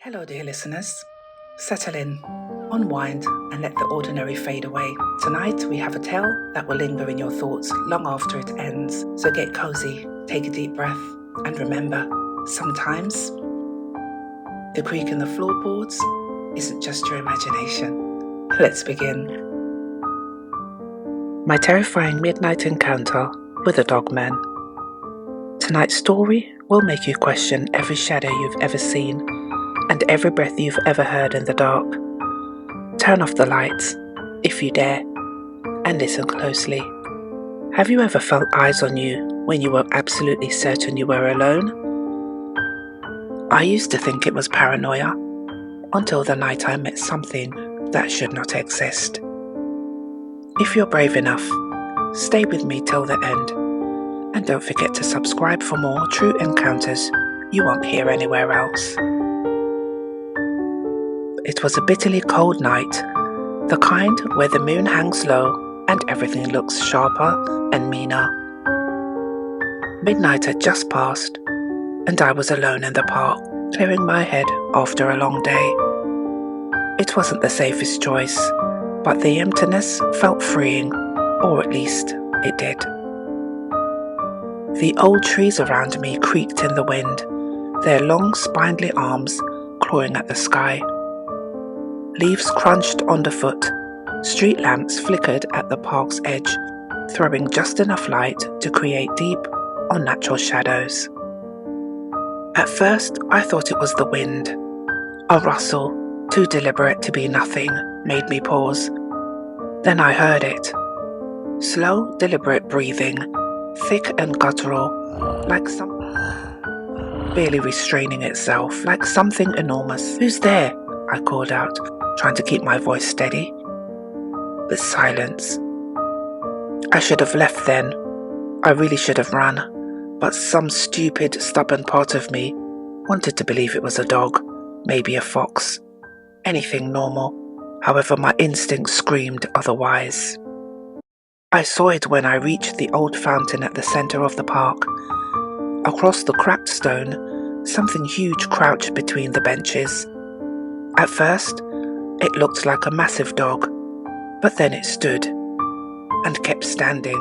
Hello, dear listeners. Settle in, unwind, and let the ordinary fade away. Tonight, we have a tale that will linger in your thoughts long after it ends. So get cozy, take a deep breath, and remember, sometimes the creak in the floorboards isn't just your imagination. Let's begin. My terrifying midnight encounter with a dogman. Tonight's story will make you question every shadow you've ever seen and every breath you've ever heard in the dark. Turn off the lights, if you dare, and listen closely. Have you ever felt eyes on you when you were absolutely certain you were alone? I used to think it was paranoia, until the night I met something that should not exist. If you're brave enough, stay with me till the end, and don't forget to subscribe for more true encounters you won't hear anywhere else. It was a bitterly cold night, the kind where the moon hangs low and everything looks sharper and meaner. Midnight had just passed, and I was alone in the park, clearing my head after a long day. It wasn't the safest choice, but the emptiness felt freeing, or at least it did. The old trees around me creaked in the wind, their long spindly arms clawing at the sky. Leaves crunched underfoot, street lamps flickered at the park's edge, throwing just enough light to create deep, unnatural shadows. At first, I thought it was the wind. A rustle, too deliberate to be nothing, made me pause. Then I heard it. Slow, deliberate breathing, thick and guttural, like something barely restraining itself, like something enormous. "Who's there?" I called out, trying to keep my voice steady. But silence. I should have left then. I really should have run, but some stupid, stubborn part of me wanted to believe it was a dog, maybe a fox, anything normal. However, my instincts screamed otherwise. I saw it when I reached the old fountain at the center of the park. Across the cracked stone, something huge crouched between the benches. At first, it looked like a massive dog, but then it stood and kept standing.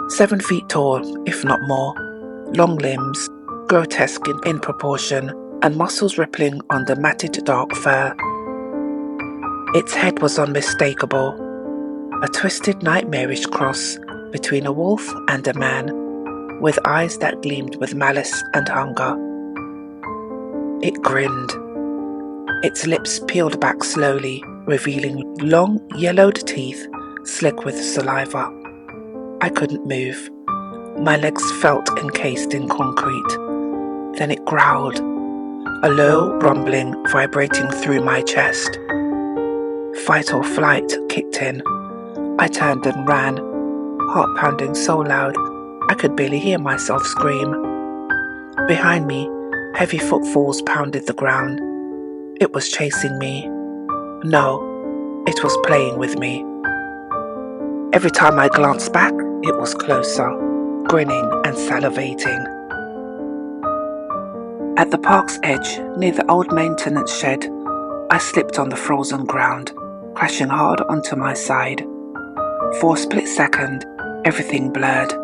7 feet tall, if not more, long limbs, grotesque in proportion, and muscles rippling under matted dark fur. Its head was unmistakable, a twisted nightmarish cross between a wolf and a man, with eyes that gleamed with malice and hunger. It grinned. Its lips peeled back slowly, revealing long, yellowed teeth slick with saliva. I couldn't move. My legs felt encased in concrete. Then it growled, a low rumbling vibrating through my chest. Fight or flight kicked in. I turned and ran, heart pounding so loud I could barely hear myself scream. Behind me, heavy footfalls pounded the ground. It was chasing me. No, it was playing with me. Every time I glanced back, it was closer, grinning and salivating. At the park's edge, near the old maintenance shed, I slipped on the frozen ground, crashing hard onto my side. For a split second, everything blurred.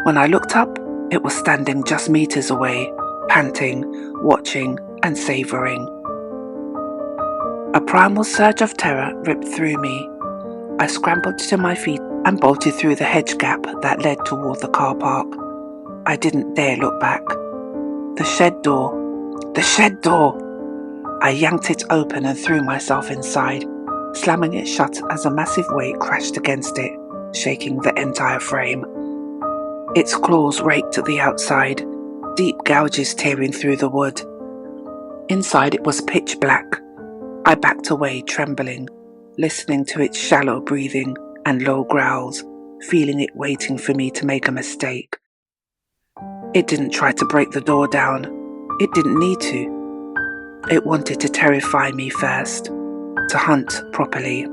When I looked up, it was standing just meters away, panting, watching, and savoring. A primal surge of terror ripped through me. I scrambled to my feet and bolted through the hedge gap that led toward the car park. I didn't dare look back. The shed door! The shed door! I yanked it open and threw myself inside, slamming it shut as a massive weight crashed against it, shaking the entire frame. Its claws raked at the outside, deep gouges tearing through the wood. Inside it was pitch black. I backed away, trembling, listening to its shallow breathing and low growls, feeling it waiting for me to make a mistake. It didn't try to break the door down. It didn't need to. It wanted to terrify me first, to hunt properly.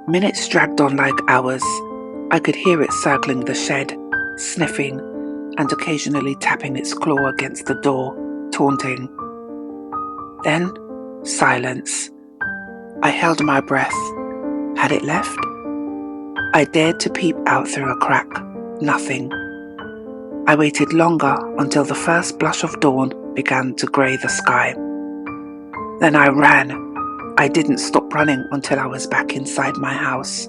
Minutes dragged on like hours. I could hear it circling the shed, sniffing and occasionally tapping its claw against the door, taunting. Then, silence. I held my breath. Had it left? I dared to peep out through a crack. Nothing. I waited longer until the first blush of dawn began to grey the sky. Then I ran. I didn't stop running until I was back inside my house.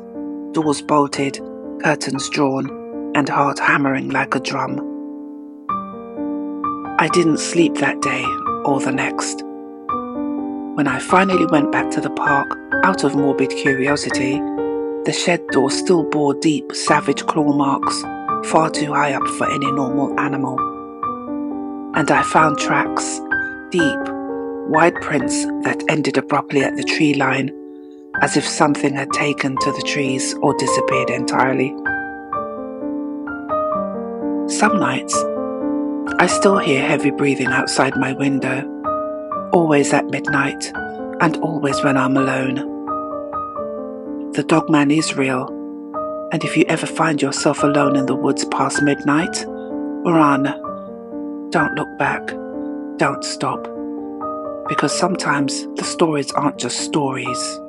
Doors bolted, curtains drawn, and heart hammering like a drum. I didn't sleep that day or the next. When I finally went back to the park, out of morbid curiosity, the shed door still bore deep, savage claw marks, far too high up for any normal animal. And I found tracks, deep, wide prints that ended abruptly at the tree line, as if something had taken to the trees or disappeared entirely. Some nights, I still hear heavy breathing outside my window, always at midnight, and always when I'm alone. The Dogman is real, and if you ever find yourself alone in the woods past midnight, run. Don't look back. Don't stop. Because sometimes the stories aren't just stories.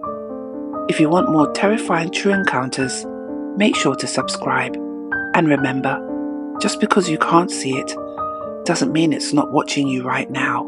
If you want more terrifying true encounters, make sure to subscribe. And remember, just because you can't see it, doesn't mean it's not watching you right now.